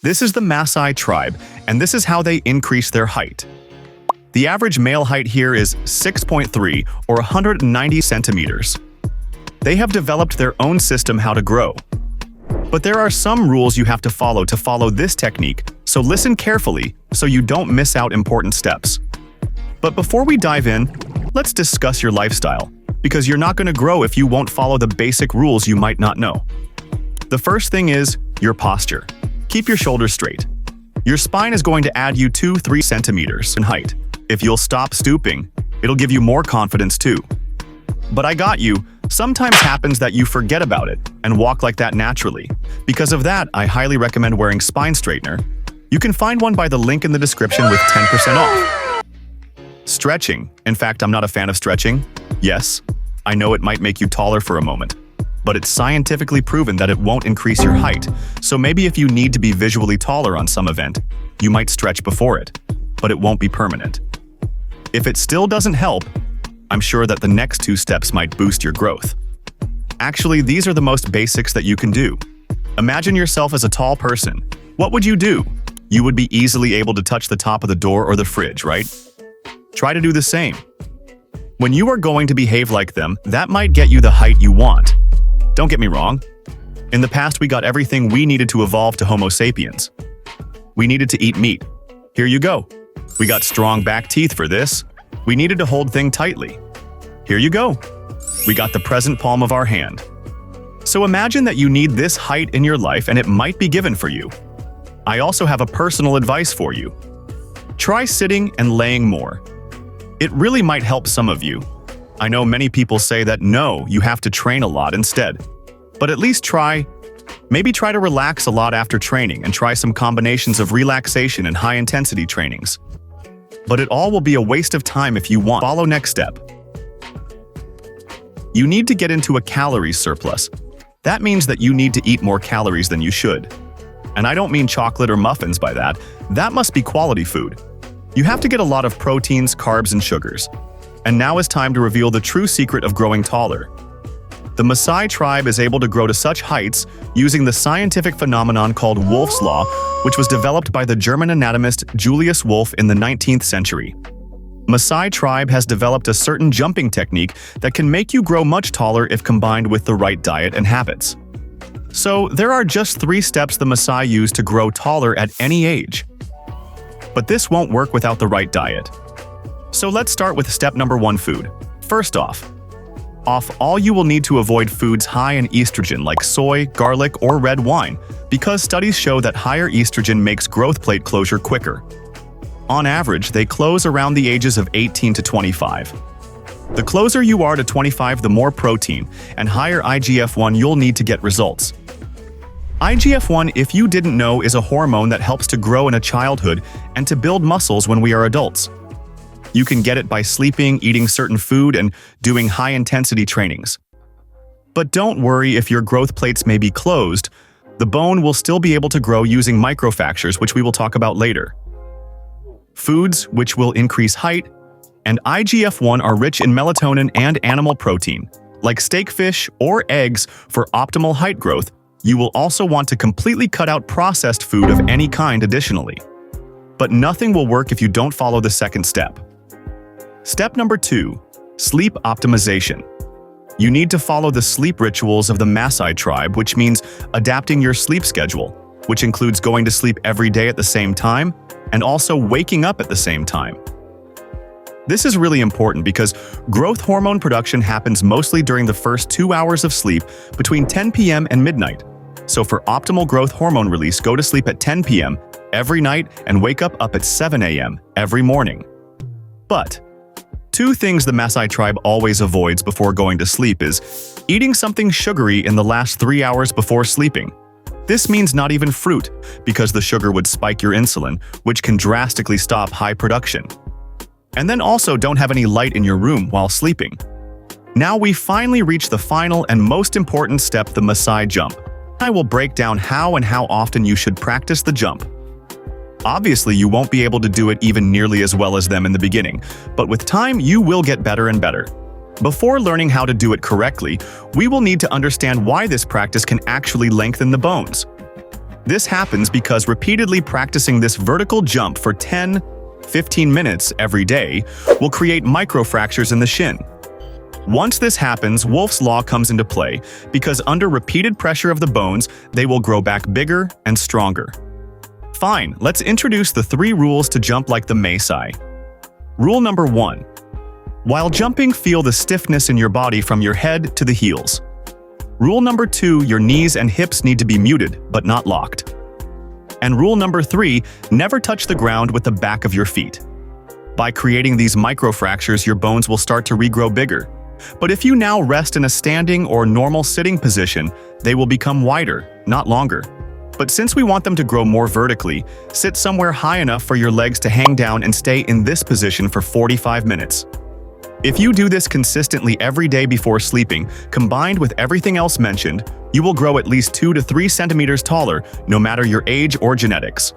This is the Maasai tribe, and this is how they increase their height. The average male height here is 6.3 or 190 centimeters. They have developed their own system how to grow. But there are some rules you have to follow this technique, so listen carefully so you don't miss out important steps. But before we dive in, let's discuss your lifestyle, because you're not going to grow if you won't follow the basic rules you might not know. The first thing is your posture. Keep your shoulders straight. Your spine is going to add you 2-3 centimeters in height. If you'll stop stooping, it'll give you more confidence too. But I got you. Sometimes happens that you forget about it and walk like that naturally. Because of that, I highly recommend wearing spine straightener. You can find one by the link in the description with 10% off. Stretching. In fact, I'm not a fan of stretching. Yes, I know it might make you taller for a moment, but it's scientifically proven that it won't increase your height. So maybe if you need to be visually taller on some event, you might stretch before it, but it won't be permanent. If it still doesn't help, I'm sure that the next 2 steps might boost your growth. Actually, these are the most basics that you can do. Imagine yourself as a tall person. What would you do? You would be easily able to touch the top of the door or the fridge, right? Try to do the same. When you are going to behave like them, that might get you the height you want. Don't get me wrong. In the past, we got everything we needed to evolve to Homo sapiens. We needed to eat meat. Here you go. We got strong back teeth for this. We needed to hold things tightly. Here you go. We got the present palm of our hand. So imagine that you need this height in your life and it might be given for you. I also have a personal advice for you. Try sitting and laying more. It really might help some of you. I know many people say that no, you have to train a lot instead. But at least try. Maybe try to relax a lot after training and try some combinations of relaxation and high-intensity trainings. But it all will be a waste of time if you want. Follow next step. You need to get into a calorie surplus. That means that you need to eat more calories than you should. And I don't mean chocolate or muffins by that. That must be quality food. You have to get a lot of proteins, carbs, and sugars. And now is time to reveal the true secret of growing taller. The Msai tribe is able to grow to such heights using the scientific phenomenon called Wolff's Law, which was developed by the German anatomist Julius Wolff in the 19th century. Msai tribe has developed a certain jumping technique that can make you grow much taller if combined with the right diet and habits. So there are just 3 steps the Msai use to grow taller at any age. But this won't work without the right diet. So let's start with step number 1, food. First off, all you will need to avoid foods high in estrogen like soy, garlic, or red wine, because studies show that higher estrogen makes growth plate closure quicker. On average, they close around the ages of 18 to 25. The closer you are to 25, the more protein and higher IGF-1 you'll need to get results. IGF-1, if you didn't know, is a hormone that helps to grow in a childhood and to build muscles when we are adults. You can get it by sleeping, eating certain food, and doing high-intensity trainings. But don't worry if your growth plates may be closed. The bone will still be able to grow using microfractures, which we will talk about later. Foods which will increase height and IGF-1 are rich in melatonin and animal protein, like steak fish or eggs for optimal height growth. You will also want to completely cut out processed food of any kind additionally. But nothing will work if you don't follow the second step. Step number 2, sleep optimization. You need to follow the sleep rituals of the Maasai tribe, which means adapting your sleep schedule, which includes going to sleep every day at the same time and also waking up at the same time. This is really important because growth hormone production happens mostly during the first 2 hours of sleep between 10 p.m. and midnight. So for optimal growth hormone release, go to sleep at 10 p.m. every night and wake up at 7 a.m. every morning. But 2 things the Maasai tribe always avoids before going to sleep is eating something sugary in the last 3 hours before sleeping. This means not even fruit, because the sugar would spike your insulin, which can drastically stop high production. And then also don't have any light in your room while sleeping. Now we finally reach the final and most important step, the Msai Jump. I will break down how and how often you should practice the jump. Obviously, you won't be able to do it even nearly as well as them in the beginning, but with time, you will get better and better. Before learning how to do it correctly, we will need to understand why this practice can actually lengthen the bones. This happens because repeatedly practicing this vertical jump for 10-15 minutes every day will create microfractures in the shin. Once this happens, Wolff's Law comes into play because under repeated pressure of the bones, they will grow back bigger and stronger. Fine, let's introduce the 3 rules to jump like the Masai. Rule number 1. While jumping, feel the stiffness in your body from your head to the heels. Rule number 2, your knees and hips need to be muted, but not locked. And rule number 3, never touch the ground with the back of your feet. By creating these microfractures, your bones will start to regrow bigger. But if you now rest in a standing or normal sitting position, they will become wider, not longer. But since we want them to grow more vertically, sit somewhere high enough for your legs to hang down and stay in this position for 45 minutes. If you do this consistently every day before sleeping, combined with everything else mentioned, you will grow at least 2 to 3 centimeters taller, no matter your age or genetics.